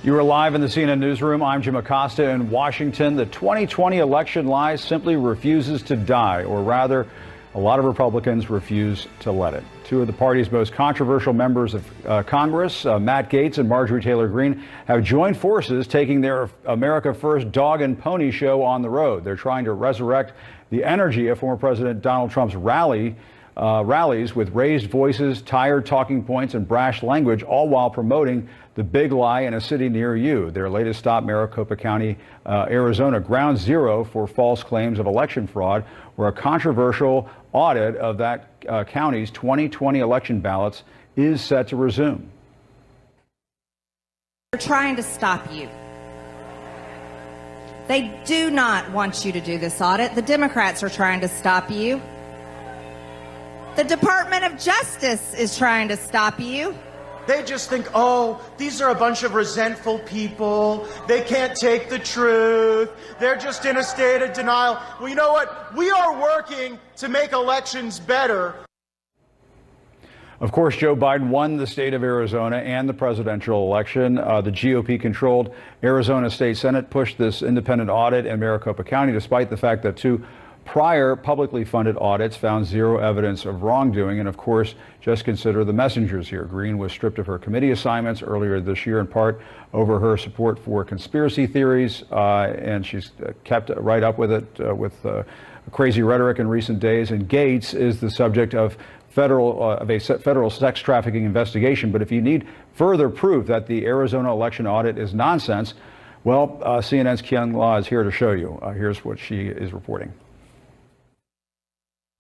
You are live in the CNN newsroom. I'm Jim Acosta in Washington. The 2020 election lie simply refuses to die, or rather, a lot of Republicans refuse to let it. Two of the party's most controversial members of Congress, Matt Gaetz and Marjorie Taylor Greene, have joined forces, taking their America First dog and pony show on the road. They're trying to resurrect the energy of former President Donald Trump's rallies with raised voices, tired talking points, and brash language, all while promoting the big lie in a city near you. Their latest stop, Maricopa County, Arizona, ground zero for false claims of election fraud, where a controversial audit of that county's 2020 election ballots is set to resume. They're trying to stop you. They do not want you to do this audit. The Democrats are trying to stop you. The Department of Justice is trying to stop you. They just think, oh, these are a bunch of resentful people. They can't take the truth. They're just in a state of denial. Well, you know what? We are working to make elections better. Of course, Joe Biden won the state of Arizona and the presidential election. The GOP-controlled Arizona State Senate pushed this independent audit in Maricopa County, despite the fact that two prior publicly funded audits found zero evidence of wrongdoing. And of course, just consider the messengers here. Greene was stripped of her committee assignments earlier this year, in part over her support for conspiracy theories, and she's kept right up with it with crazy rhetoric in recent days. And Gaetz is the subject of a federal sex trafficking investigation. But if you need further proof that the Arizona election audit is nonsense, well, CNN's Kian Law is here to show you. Here's what she is reporting.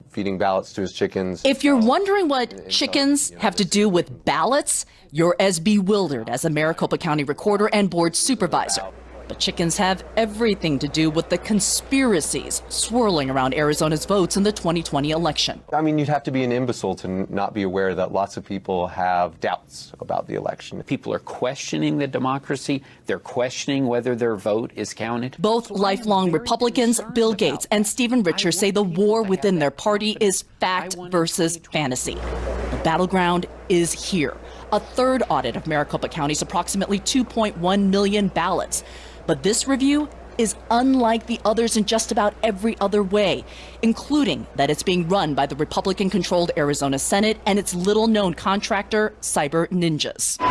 Feeding ballots to his chickens. If you're wondering what chickens have to do with ballots, you're as bewildered as a Maricopa County recorder and board supervisor. But chickens have everything to do with the conspiracies swirling around Arizona's votes in the 2020 election. I mean, you'd have to be an imbecile to not be aware that lots of people have doubts about the election. People are questioning the democracy. They're questioning whether their vote is counted. Both lifelong Republicans, Bill Gates and Stephen Richer, say the war within their party is fact versus fantasy. The battleground is here. A third audit of Maricopa County's approximately 2.1 million ballots. But this review is unlike the others in just about every other way, including that it's being run by the Republican-controlled Arizona Senate and its little-known contractor, Cyber Ninjas.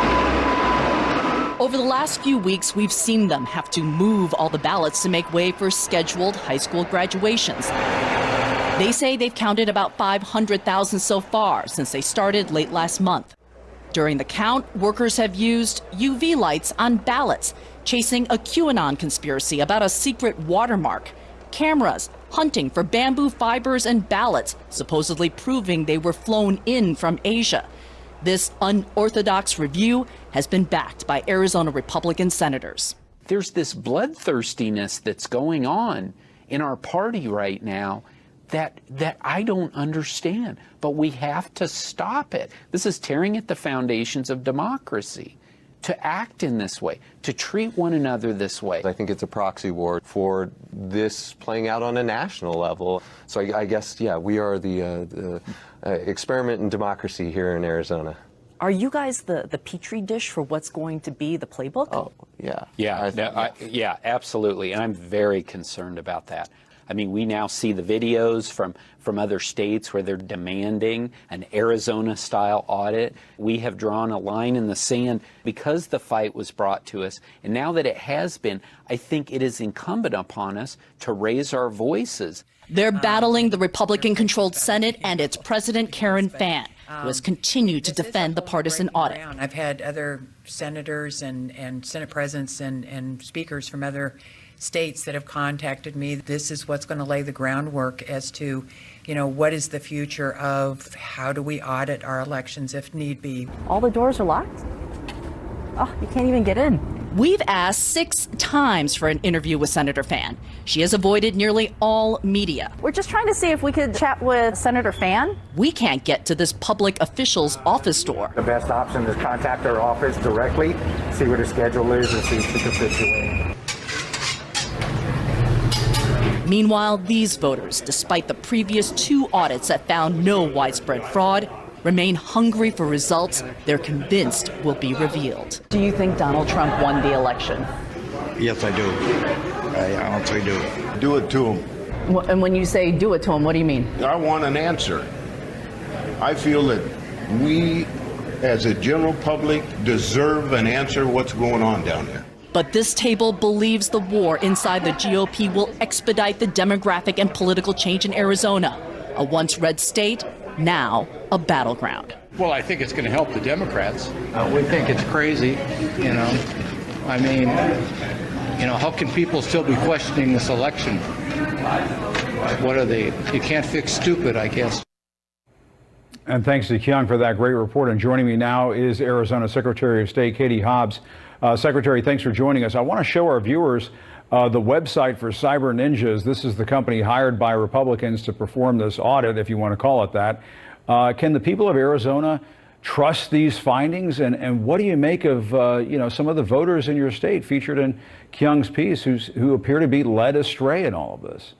Over the last few weeks, we've seen them have to move all the ballots to make way for scheduled high school graduations. They say they've counted about 500,000 so far since they started late last month. During the count, workers have used UV lights on ballots, chasing a QAnon conspiracy about a secret watermark, cameras hunting for bamboo fibers and ballots, supposedly proving they were flown in from Asia. This unorthodox review has been backed by Arizona Republican senators. There's this bloodthirstiness that's going on in our party right now that I don't understand, but we have to stop it. This is tearing at the foundations of democracy. To act in this way, to treat one another this way. I think it's a proxy war for this playing out on a national level. So I guess, yeah, we are the experiment in democracy here in Arizona. Are you guys the petri dish for what's going to be the playbook? Oh, yeah. Yeah, absolutely. And I'm very concerned about that. I mean, we now see the videos from other states where they're demanding an Arizona-style audit. We have drawn a line in the sand because the fight was brought to us. And now that it has been, I think it is incumbent upon us to raise our voices. They're battling the Republican-controlled Senate and its president, Karen Fann, who has continued to defend the partisan audit. I've had other senators and Senate presidents and speakers from other states that have contacted me. This is what's going to lay the groundwork as to, you know, what is the future of how do we audit our elections if need be. All the doors are locked? Oh, you can't even get in. We've asked 6 times for an interview with Senator Fann. She has avoided nearly all media. We're just trying to see if we could chat with Senator Fann. We can't get to this public official's office door. The best option is contact our office directly, see what her schedule is, and see if she can fit you in. Meanwhile, these voters, despite the previous 2 audits that found no widespread fraud, remain hungry for results they're convinced will be revealed. Do you think Donald Trump won the election? Yes, I do. I honestly do. Do it to him. And when you say do it to him, what do you mean? I want an answer. I feel that we, as a general public, deserve an answer what's going on down there. But this table believes the war inside the GOP will expedite the demographic and political change in Arizona, a once red state, now a battleground. Well, I think it's going to help the Democrats. We think it's crazy, you know. I mean, you know, how can people still be questioning this election? What are they? You can't fix stupid, I guess. And thanks to Kyung for that great report. And joining me now is Arizona Secretary of State Katie Hobbs. Secretary, thanks for joining us. I want to show our viewers the website for Cyber Ninjas. This is the company hired by Republicans to perform this audit, if you want to call it that. Can the people of Arizona trust these findings? And what do you make of you know, some of the voters in your state featured in Kyung's piece who appear to be led astray in all of this?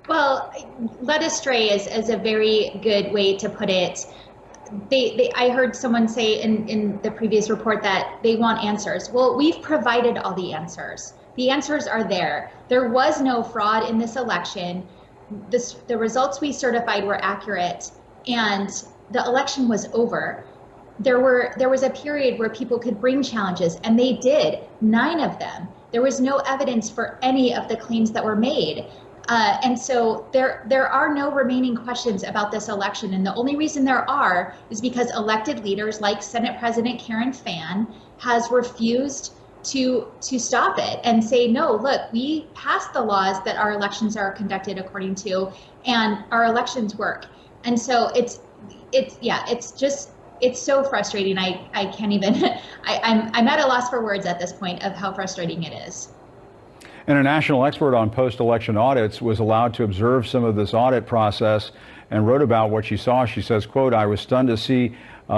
Well, led astray is a very good way to put it. I heard someone say in the previous report that they want answers. Well, we've provided all the answers. The answers are there. There was no fraud in this election. The results we certified were accurate, and the election was over. There was a period where people could bring challenges, and they did, 9 of them. There was no evidence for any of the claims that were made. And so there are no remaining questions about this election. And the only reason there are is because elected leaders like Senate President Karen Fann has refused to stop it and say, no, look, we passed the laws that our elections are conducted according to, and our elections work. And so it's so frustrating. I can't even, I'm at a loss for words at this point of how frustrating it is. And a national expert on post-election audits was allowed to observe some of this audit process and wrote about what she saw. She says, quote, "I was stunned to see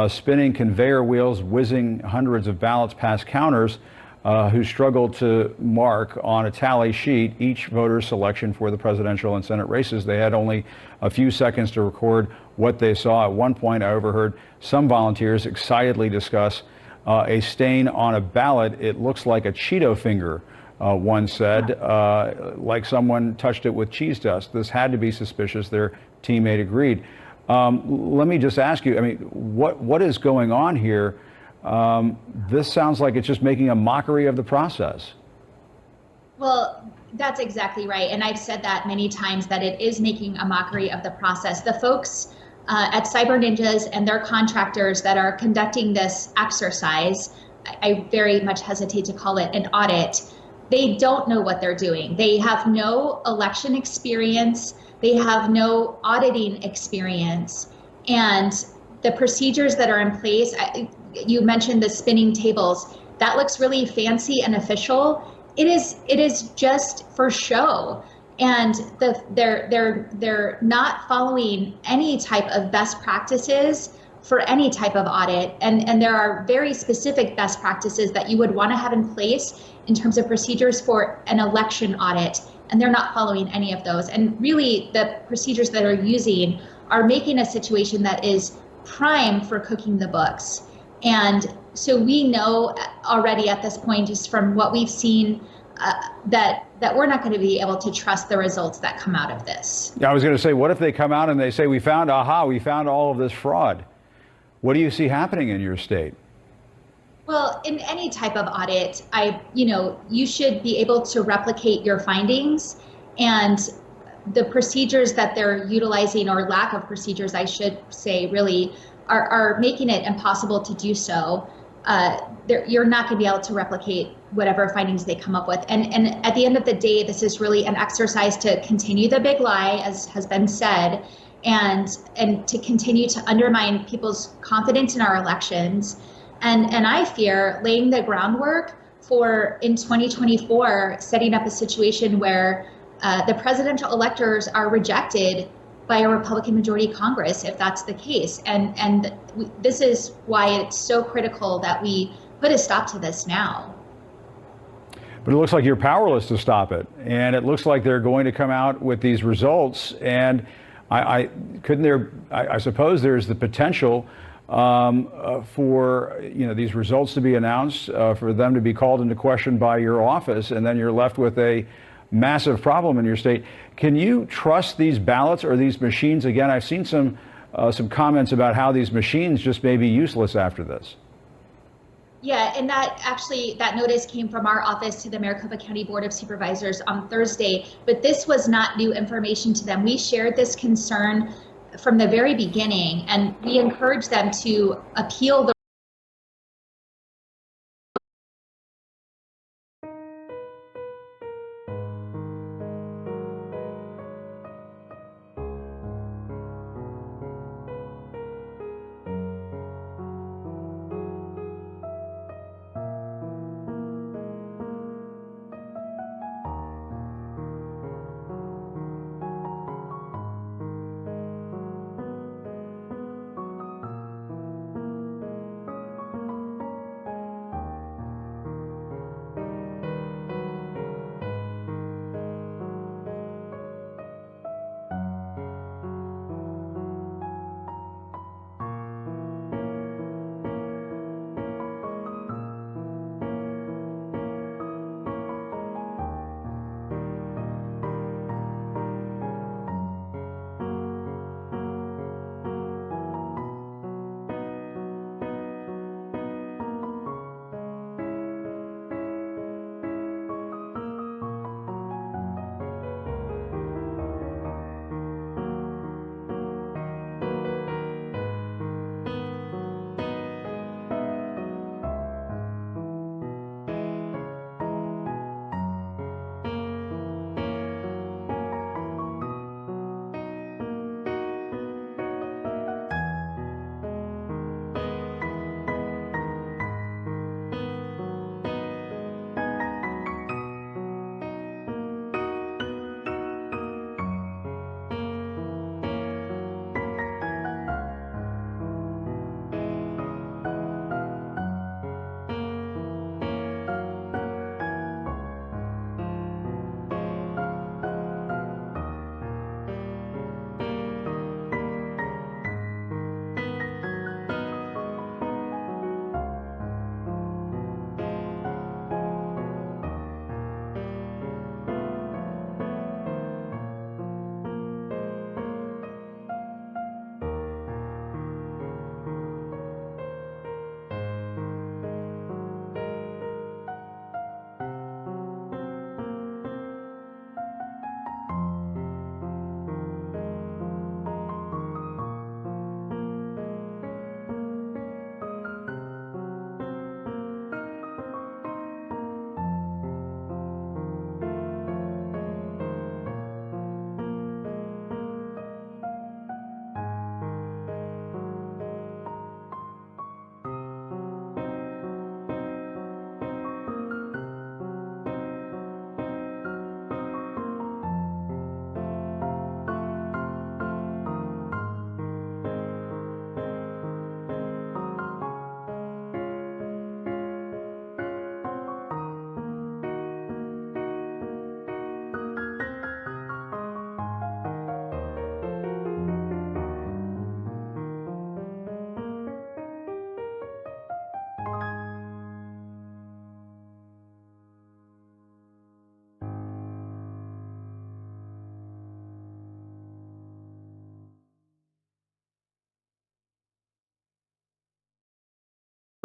spinning conveyor wheels whizzing hundreds of ballots past counters who struggled to mark on a tally sheet each voter's selection for the presidential and Senate races. They had only a few seconds to record what they saw. At one point, I overheard some volunteers excitedly discuss a stain on a ballot. It looks like a Cheeto finger. One said, like someone touched it with cheese dust. This had to be suspicious. Their teammate agreed." Let me just ask you, I mean, what is going on here? This sounds like it's just making a mockery of the process. Well, that's exactly right. And I've said that many times, that it is making a mockery of the process. The folks at Cyber Ninjas and their contractors that are conducting this exercise, I very much hesitate to call it an audit. They don't know what they're doing. They have no election experience. They have no auditing experience. And the procedures that are in place, you mentioned the spinning tables, that looks really fancy and official. It is just for show. And they're not following any type of best practices for any type of audit. And there are very specific best practices that you would want to have in place in terms of procedures for an election audit, and they're not following any of those. And really, the procedures that are using are making a situation that is prime for cooking the books. And so we know already at this point, just from what we've seen, that we're not going to be able to trust the results that come out of this. Yeah, I was going to say, what if they come out and they say, we found all of this fraud? What do you see happening in your state? Well, in any type of audit, you should be able to replicate your findings, and the procedures that they're utilizing, or lack of procedures, I should say, really are making it impossible to do so. You're not going to be able to replicate whatever findings they come up with. And at the end of the day, this is really an exercise to continue the big lie, as has been said, and to continue to undermine people's confidence in our elections. And I fear laying the groundwork for, in 2024, setting up a situation where the presidential electors are rejected by a Republican majority Congress, if that's the case. And this is why it's so critical that we put a stop to this now. But it looks like you're powerless to stop it. And it looks like they're going to come out with these results. And I suppose there's the potential for these results to be announced, for them to be called into question by your office, and then you're left with a massive problem in your state. Can you trust these ballots or these machines? Again, I've seen some comments about how these machines just may be useless after this. Yeah, and that notice came from our office to the Maricopa County Board of Supervisors on Thursday, but this was not new information to them. We shared this concern from the very beginning, and we encouraged them to appeal the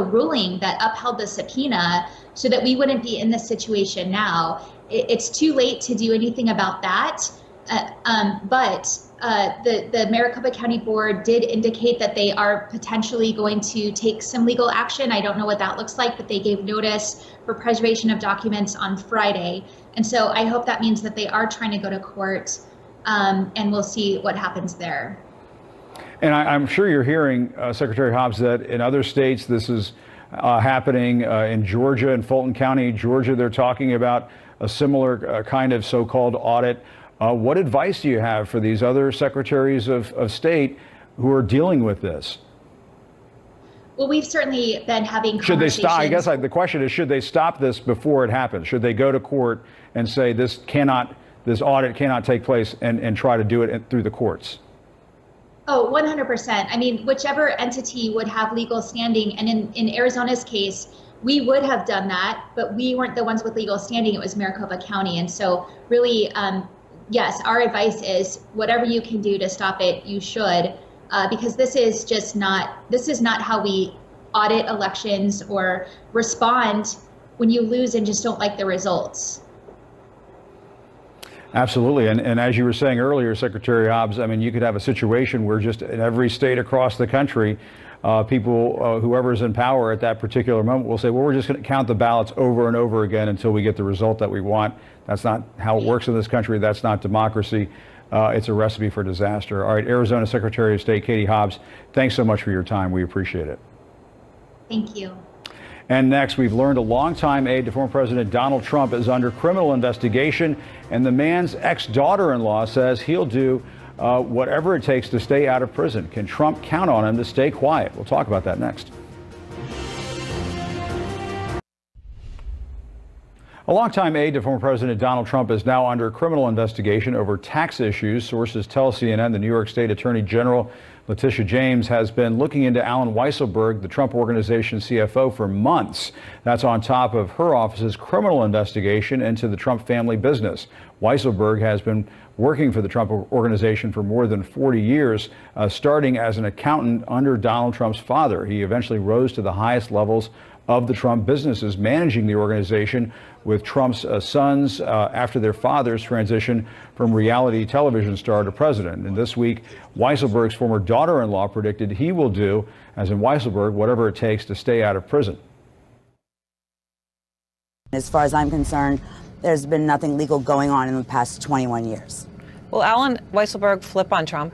ruling that upheld the subpoena so that we wouldn't be in this situation now. It's too late to do anything about that, but the Maricopa County Board did indicate that they are potentially going to take some legal action. I don't know what that looks like, but they gave notice for preservation of documents on Friday. And so I hope that means that they are trying to go to court, and we'll see what happens there. And I'm sure you're hearing, Secretary Hobbs, that in other states this is happening. In Georgia, in Fulton County, Georgia, they're talking about a similar kind of so-called audit. What advice do you have for these other secretaries of state who are dealing with this? Well, we've certainly been having conversations. Should they stop? I guess the question is, should they stop this before it happens? Should they go to court and say this audit cannot take place and try to do it through the courts? Oh, 100%. I mean, whichever entity would have legal standing, and in Arizona's case, we would have done that, but we weren't the ones with legal standing. It was Maricopa County. And so really, yes, our advice is whatever you can do to stop it, you should, because this is not how we audit elections or respond when you lose and just don't like the results. Absolutely. And as you were saying earlier, Secretary Hobbs, I mean, you could have a situation where just in every state across the country, people, whoever's in power at that particular moment will say, well, we're just going to count the ballots over and over again until we get the result that we want. That's not how it works in this country. That's not democracy. It's a recipe for disaster. All right, Arizona Secretary of State Katie Hobbs, thanks so much for your time. We appreciate it. Thank you. And next, we've learned a longtime aide to former President Donald Trump is under criminal investigation, and the man's ex-daughter-in-law says he'll do whatever it takes to stay out of prison. Can Trump count on him to stay quiet? We'll talk about that next. A longtime aide to former President Donald Trump is now under criminal investigation over tax issues. Sources tell CNN the New York State Attorney General Letitia James has been looking into Alan Weisselberg, the Trump Organization CFO, for months. That's on top of her office's criminal investigation into the Trump family business. Weisselberg has been working for the Trump Organization for more than 40 years, starting as an accountant under Donald Trump's father. He eventually rose to the highest levels of the Trump businesses, managing the organization with Trump's sons after their fathers transition from reality television star to president. And this week, Weisselberg's former daughter-in-law predicted he will do, as in Weisselberg, whatever it takes to stay out of prison. As far as I'm concerned, there's been nothing legal going on in the past 21 years. Will Alan Weisselberg flip on Trump?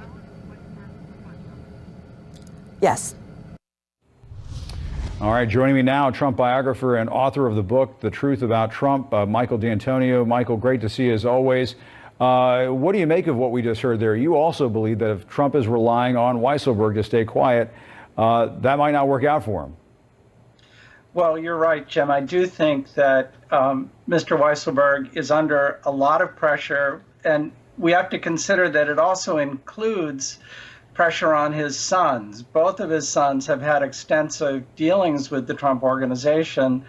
Yes. All right, joining me now, Trump biographer and author of the book, The Truth About Trump, Michael D'Antonio. Michael, great to see you as always. What do you make of what we just heard there? You also believe that if Trump is relying on Weisselberg to stay quiet, that might not work out for him. Well, you're right, Jim. I do think that Mr. Weisselberg is under a lot of pressure, and we have to consider that it also includes pressure on his sons. Both of his sons have had extensive dealings with the Trump Organization.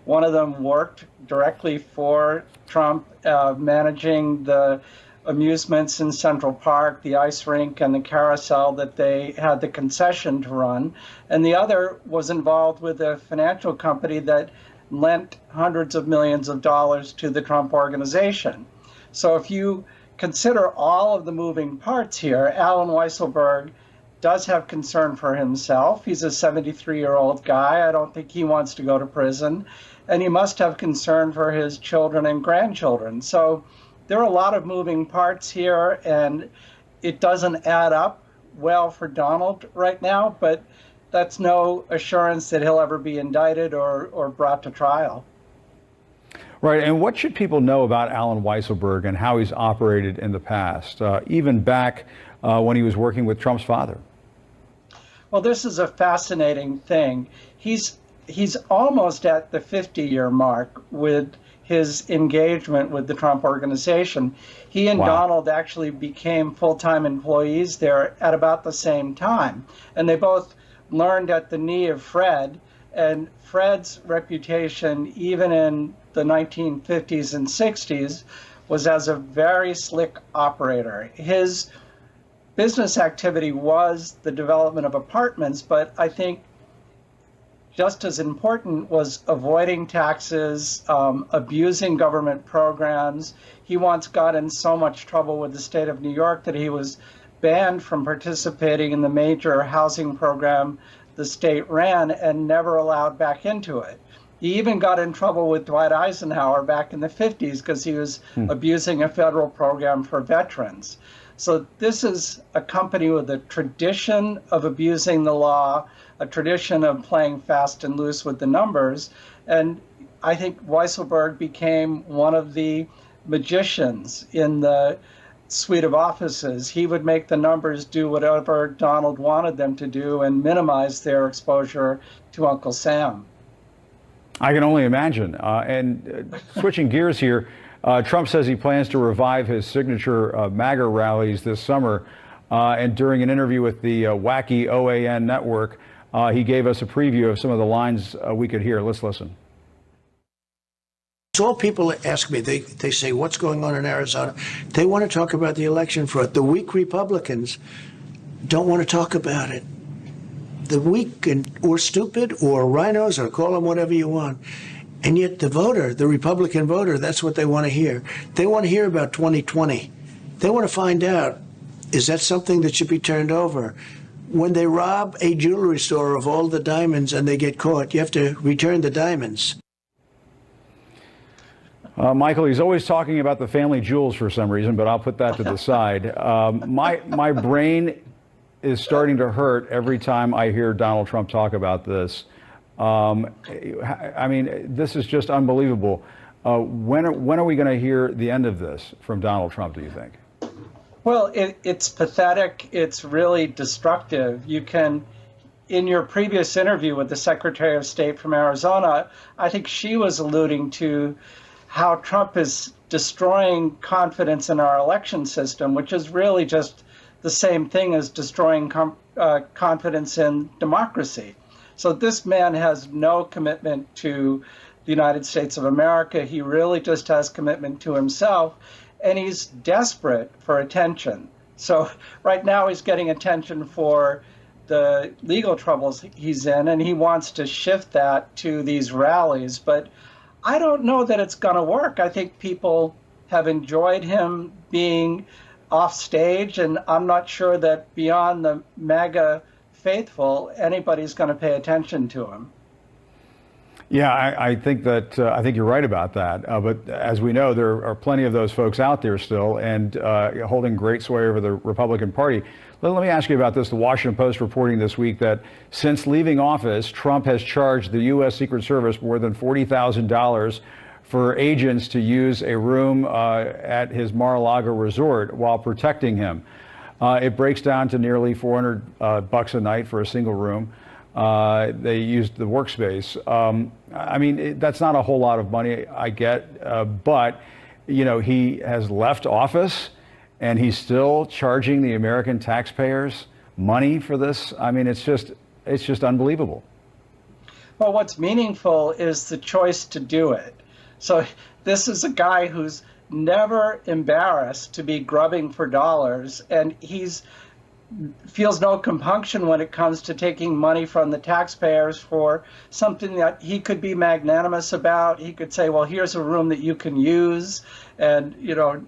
One of them worked directly for Trump, managing the amusements in Central Park, the ice rink, and the carousel that they had the concession to run. And the other was involved with a financial company that lent hundreds of millions of dollars to the Trump Organization. So if you consider all of the moving parts here, Alan Weisselberg does have concern for himself. He's a 73-year-old guy. I don't think he wants to go to prison. And he must have concern for his children and grandchildren. So there are a lot of moving parts here, and it doesn't add up well for Donald right now, but that's no assurance that he'll ever be indicted or brought to trial. Right, and what should people know about Alan Weisselberg and how he's operated in the past, even back when he was working with Trump's father? Well, this is a fascinating thing. He's almost at the 50-year mark with his engagement with the Trump Organization. He and Donald actually became full-time employees there at about the same time, and they both learned at the knee of Fred. And Fred's reputation, even in the 1950s and 60s, was as a very slick operator. His business activity was the development of apartments, but I think just as important was avoiding taxes, abusing government programs. He once got in so much trouble with the state of New York that he was banned from participating in the major housing program the state ran and never allowed back into it. He even got in trouble with Dwight Eisenhower back in the 50s because he was abusing a federal program for veterans. So this is a company with a tradition of abusing the law, a tradition of playing fast and loose with the numbers. And I think Weisselberg became one of the magicians in the suite of offices. He would make the numbers do whatever Donald wanted them to do and minimize their exposure to Uncle Sam. I can only imagine. And switching gears here, Trump says he plans to revive his signature MAGA rallies this summer. And during an interview with the wacky OAN network, he gave us a preview of some of the lines we could hear. Let's listen. It's all people ask me. They say, what's going on in Arizona? They want to talk about the election fraud. The weak Republicans don't want to talk about it. The weak or stupid or rhinos, or call them whatever you want. And yet the voter, the Republican voter, that's what they want to hear. They want to hear about 2020. They want to find out, is that something that should be turned over? When they rob a jewelry store of all the diamonds and they get caught, you have to return the diamonds. Michael, he's always talking about the family jewels for some reason, but I'll put that to the side. My brain is starting to hurt every time I hear Donald Trump talk about this. I mean, this is just unbelievable. When are we going to hear the end of this from Donald Trump, do you think? Well, it's pathetic. It's really destructive. You can, in your previous interview with the Secretary of State from Arizona, I think she was alluding to how Trump is destroying confidence in our election system, which is really just the same thing as destroying confidence in democracy. So this man has no commitment to the United States of America. He really just has commitment to himself, and he's desperate for attention. So right now he's getting attention for the legal troubles he's in, and he wants to shift that to these rallies. But I don't know that it's going to work. I think people have enjoyed him being off stage, and I'm not sure that beyond the MAGA faithful, anybody's going to pay attention to him. Yeah, I think that I think you're right about that. But as we know, there are plenty of those folks out there still, and holding great sway over the Republican Party. Let me ask you about this. The Washington Post reporting this week that since leaving office, Trump has charged the U.S. Secret Service more than $40,000 for agents to use a room at his Mar-a-Lago resort while protecting him. It breaks down to nearly $400 a night for a single room. They used the workspace. I mean, that's not a whole lot of money, I get, but, you know, he has left office and he's still charging the American taxpayers money for this. I mean, it's just unbelievable. Well, what's meaningful is the choice to do it. So this is a guy who's never embarrassed to be grubbing for dollars, and feels no compunction when it comes to taking money from the taxpayers for something that he could be magnanimous about. He could say, well, here's a room that you can use, and, you know,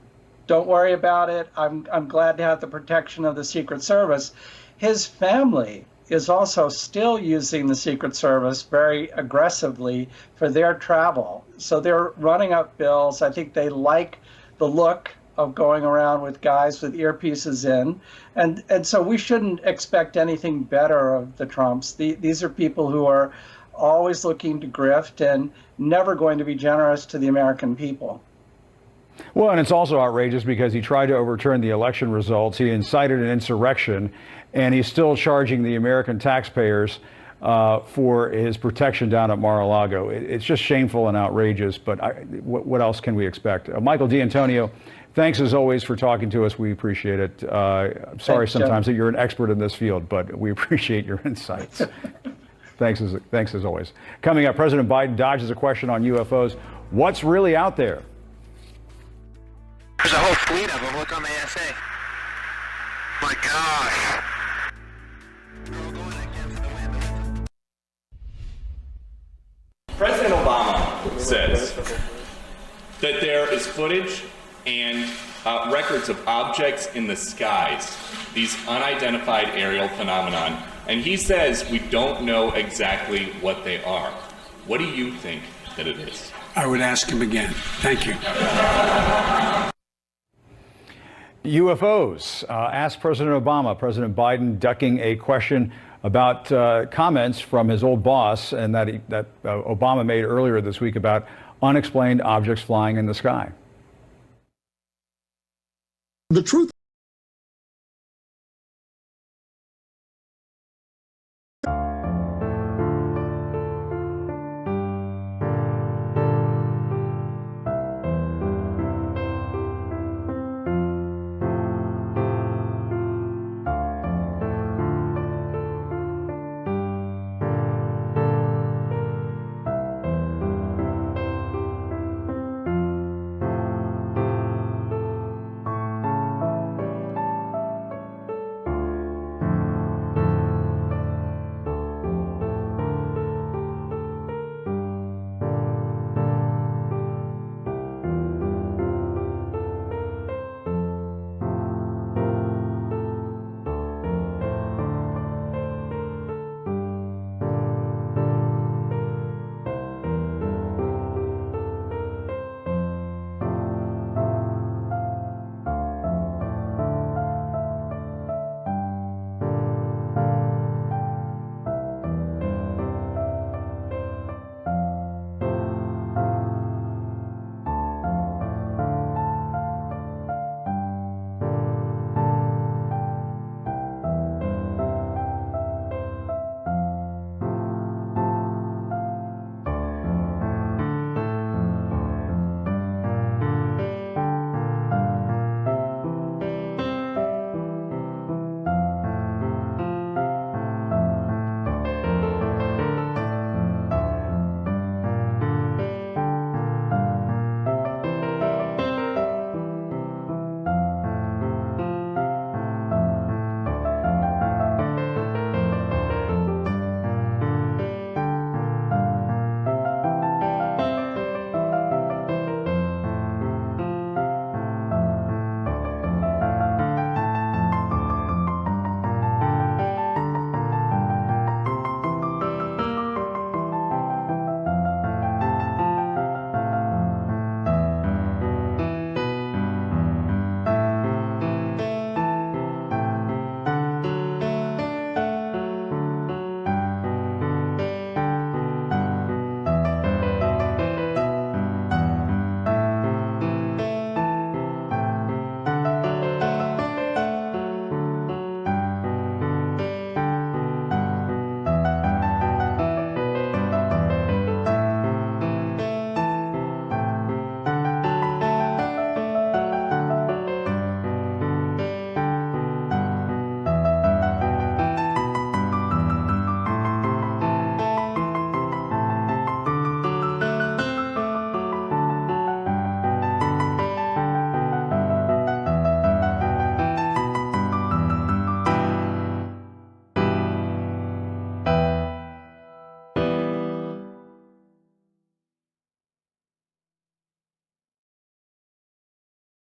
don't worry about it. I'm glad to have the protection of the Secret Service. His family is also still using the Secret Service very aggressively for their travel. So they're running up bills. I think they like the look of going around with guys with earpieces in. And so we shouldn't expect anything better of the Trumps. These are people who are always looking to grift and never going to be generous to the American people. Well, and it's also outrageous because he tried to overturn the election results. He incited an insurrection, and he's still charging the American taxpayers for his protection down at Mar-a-Lago. It's just shameful and outrageous, but what else can we expect? Michael D'Antonio, thanks as always for talking to us. We appreciate it. I'm sorry sometimes that you're an expert in this field, but we appreciate your insights. Thanks as always. Coming up, President Biden dodges a question on UFOs. What's really out there? There's a whole fleet of them. Look on the ASA. My gosh. President Obama says that there is footage and records of objects in the skies, these unidentified aerial phenomenon, and he says we don't know exactly what they are. What do you think that it is? I would ask him again. Thank you. UFOs. Asked President Obama. President Biden ducking a question about comments from his old boss and that Obama made earlier this week about unexplained objects flying in the sky. The truth.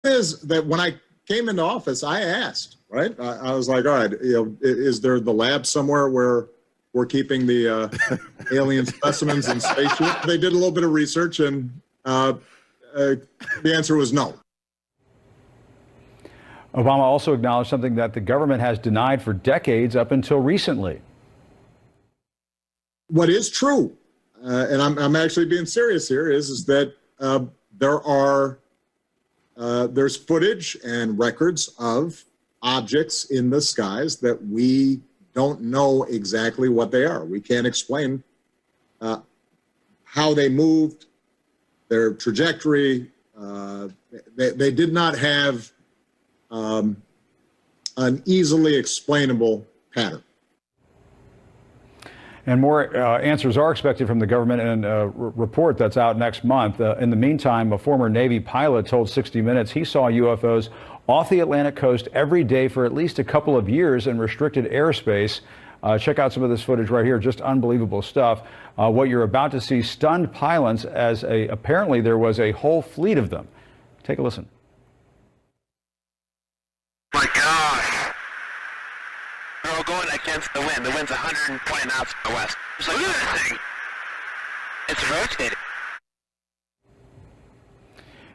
is that when I came into office, I asked, right? I was like, all right, is there the lab somewhere where we're keeping the alien specimens in spaceship? They did a little bit of research, and the answer was no. Obama also acknowledged something that the government has denied for decades up until recently. What is true, and I'm actually being serious here, is that there's footage and records of objects in the skies that we don't know exactly what they are. We can't explain how they moved, their trajectory. They did not have an easily explainable pattern. And more answers are expected from the government in a report that's out next month. In the meantime, a former Navy pilot told 60 Minutes he saw UFOs off the Atlantic coast every day for at least a couple of years in restricted airspace. Check out some of this footage right here. Just unbelievable stuff. What you're about to see stunned pilots as apparently there was a whole fleet of them. Take a listen. My gosh. They're all going against the wind. The wind's 120 knots from the west. Look at that thing. It's rotating.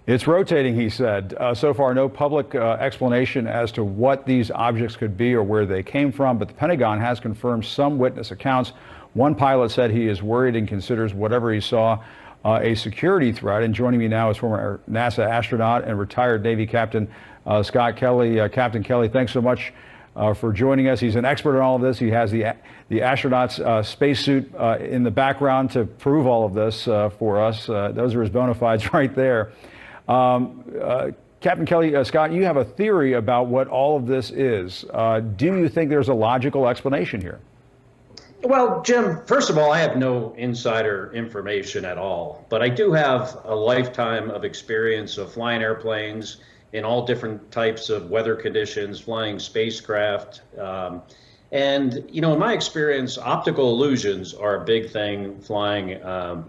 It's rotating, he said. So far, no public explanation as to what these objects could be or where they came from, but the Pentagon has confirmed some witness accounts. One pilot said he is worried and considers whatever he saw a security threat. And joining me now is former NASA astronaut and retired Navy Captain Scott Kelly. Captain Kelly, thanks so much for joining us. He's an expert on all of this. He has the astronaut's spacesuit in the background to prove all of this for us. Those are his bona fides right there. Captain Kelly, Scott, you have a theory about what all of this is. Do you think there's a logical explanation here? Well, Jim, first of all, I have no insider information at all, but I do have a lifetime of experience of flying airplanes in all different types of weather conditions, flying spacecraft. And, you know, in my experience, optical illusions are a big thing flying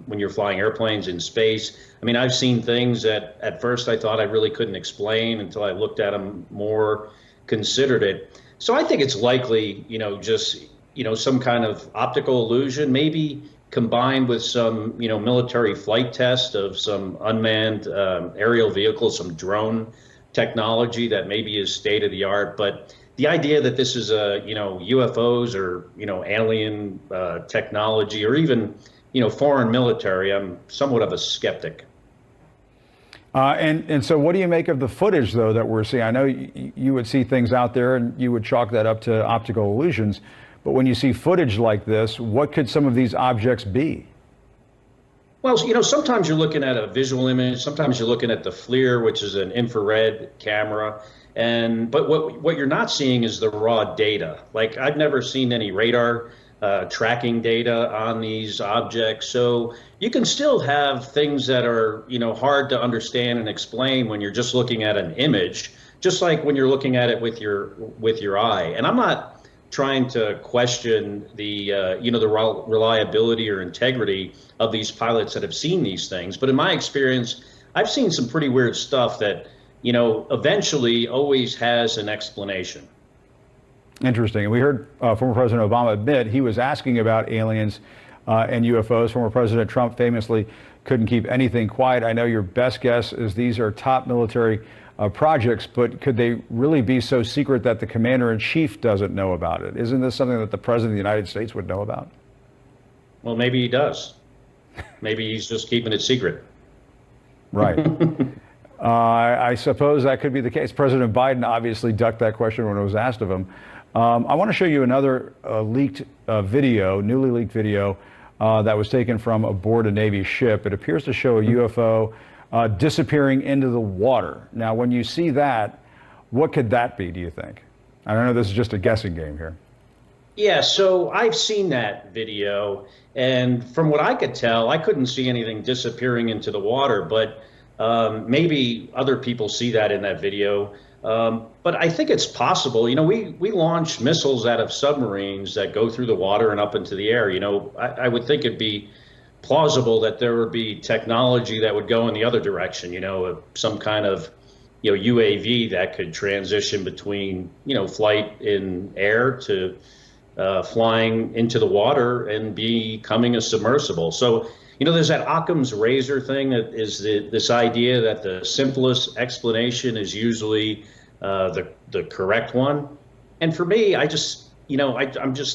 when you're flying airplanes in space. I mean, I've seen things that at first I thought I really couldn't explain until I looked at them more, considered it. So I think it's likely, you know, just, you know, some kind of optical illusion, maybe combined with some, you know, military flight test of some unmanned aerial vehicles, some drone technology that maybe is state of the art. But the idea that this is a, you know, UFOs or, you know, alien technology or even, you know, foreign military, I'm somewhat of a skeptic. And so what do you make of the footage, though, that we're seeing? I know you would see things out there and you would chalk that up to optical illusions. But when you see footage like this, what could some of these objects be? Well, you know, sometimes you're looking at a visual image. Sometimes you're looking at the FLIR, which is an infrared camera. But what you're not seeing is the raw data. Like, I've never seen any radar tracking data on these objects. So you can still have things that are, you know, hard to understand and explain when you're just looking at an image, just like when you're looking at it with your eye. And I'm not trying to question the, you know, the reliability or integrity of these pilots that have seen these things. But in my experience, I've seen some pretty weird stuff that, you know, eventually always has an explanation. Interesting. And we heard former President Obama admit he was asking about aliens and UFOs. Former President Trump famously couldn't keep anything quiet. I know your best guess is these are top military projects, but could they really be so secret that the commander-in-chief doesn't know about it? Isn't this something that the President of the United States would know about? Well, maybe he does. Maybe he's just keeping it secret. Right. I suppose that could be the case. President Biden obviously ducked that question when it was asked of him. I want to show you another leaked video, newly leaked video that was taken from aboard a Navy ship. It appears to show a UFO disappearing into the water. Now, when you see that, what could that be, do you think? I don't know, this is just a guessing game here. Yeah, so I've seen that video, and from what I could tell, I couldn't see anything disappearing into the water, but maybe other people see that in that video. But I think it's possible. You know, we launch missiles out of submarines that go through the water and up into the air. You know, I would think it'd be plausible that there would be technology that would go in the other direction, you know, some kind of UAV that could transition between, flight in air to flying into the water and becoming a submersible. So, there's that Occam's razor thing that is this idea that the simplest explanation is usually the correct one. And for me, I'm just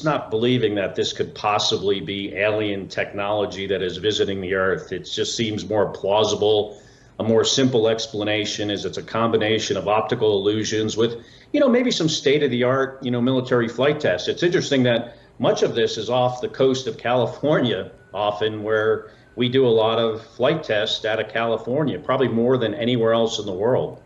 not believing that this could possibly be alien technology that is visiting the Earth. It just seems more plausible. A more simple explanation is it's a combination of optical illusions with, maybe some state-of-the-art, military flight tests. It's interesting that much of this is off the coast of California, often where we do a lot of flight tests out of California, probably more than anywhere else in the world.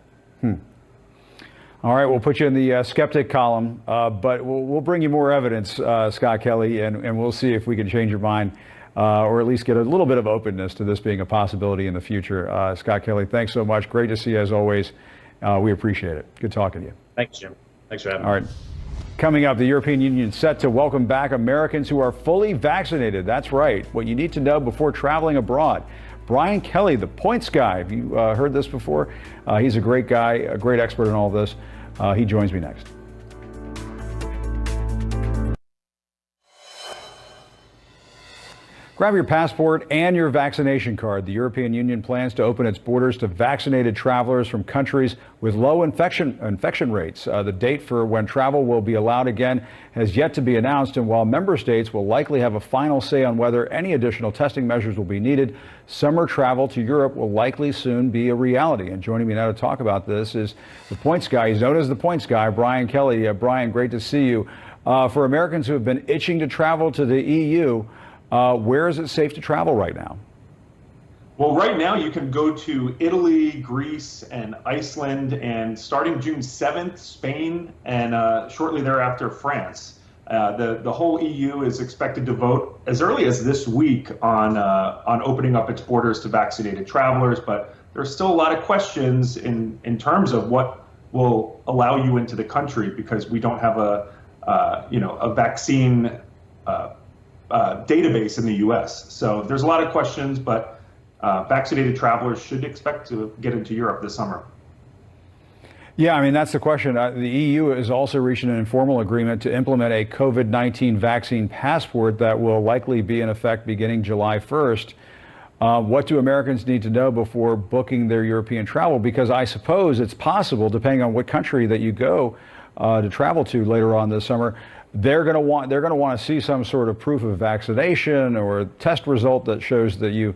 All right, we'll put you in the skeptic column, but we'll bring you more evidence, Scott Kelly, and we'll see if we can change your mind or at least get a little bit of openness to this being a possibility in the future. Scott Kelly, thanks so much. Great to see you as always. We appreciate it. Good talking to you. Thanks, Jim. Thanks for having me. All right. Coming up, the European Union set to welcome back Americans who are fully vaccinated. That's right. What you need to know before traveling abroad. Brian Kelly, the points guy. Have you heard this before? He's a great guy, a great expert in all this. He joins me next. Grab your passport and your vaccination card. The European Union plans to open its borders to vaccinated travelers from countries with low infection rates. The date for when travel will be allowed again has yet to be announced, and while member states will likely have a final say on whether any additional testing measures will be needed, summer travel to Europe will likely soon be a reality. And joining me now to talk about this is the points guy. He's known as the points guy, Brian Kelly. Brian, great to see you. For Americans who have been itching to travel to the EU, where is it safe to travel right now? Well, right now you can go to Italy, Greece, and Iceland, and starting June 7th, Spain, and shortly thereafter, France. The whole EU is expected to vote as early as this week on opening up its borders to vaccinated travelers, but there's still a lot of questions in terms of what will allow you into the country, because we don't have a vaccine database in the U.S. So there's a lot of questions, but vaccinated travelers should expect to get into Europe this summer. Yeah, I mean, that's the question. The EU is also reaching an informal agreement to implement a COVID-19 vaccine passport that will likely be in effect beginning July 1st. What do Americans need to know before booking their European travel? Because I suppose it's possible, depending on what country that you go to travel to later on this summer, they're going to want to see some sort of proof of vaccination or a test result that shows that you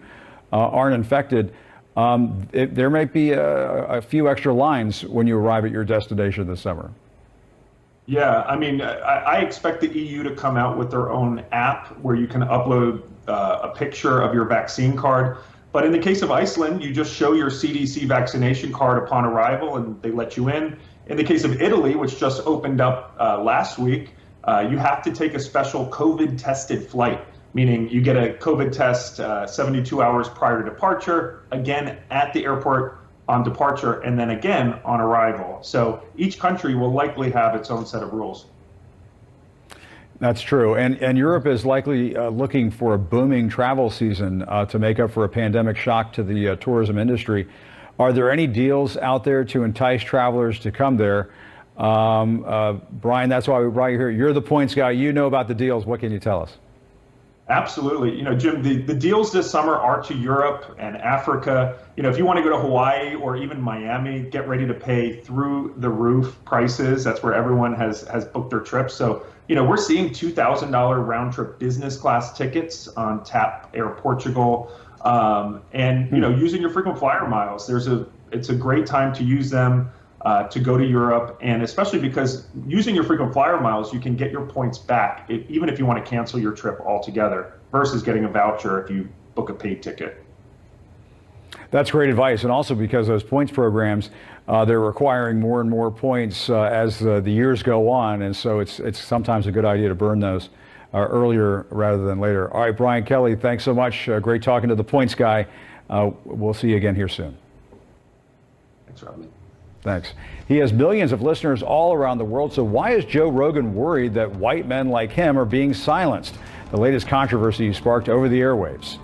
aren't infected. There might be a few extra lines when you arrive at your destination this summer. Yeah, I mean, I expect the EU to come out with their own app where you can upload a picture of your vaccine card. But in the case of Iceland, you just show your CDC vaccination card upon arrival and they let you in. In the case of Italy, which just opened up last week, you have to take a special COVID-tested flight, meaning you get a COVID test 72 hours prior to departure, again at the airport on departure, and then again on arrival. So each country will likely have its own set of rules. That's true. And Europe is likely looking for a booming travel season to make up for a pandemic shock to the tourism industry. Are there any deals out there to entice travelers to come there? Brian, that's why we brought you here. You're the points guy. You know about the deals. What can you tell us? Absolutely. Jim, the deals this summer are to Europe and Africa. If you want to go to Hawaii or even Miami, get ready to pay through the roof prices. That's where everyone has booked their trips. So, we're seeing $2,000 round trip business class tickets on TAP Air Portugal. Using your frequent flyer miles, it's a great time to use them to go to Europe, and especially because using your frequent flyer miles, you can get your points back even if you want to cancel your trip altogether versus getting a voucher if you book a paid ticket. That's great advice, and also because those points programs, they're requiring more and more points as the years go on, and so it's sometimes a good idea to burn those earlier rather than later. All right, Brian Kelly, thanks so much. Great talking to the points guy. We'll see you again here soon. Thanks, Robin. Thanks. He has millions of listeners all around the world, so why is Joe Rogan worried that white men like him are being silenced? The latest controversy sparked over the airwaves.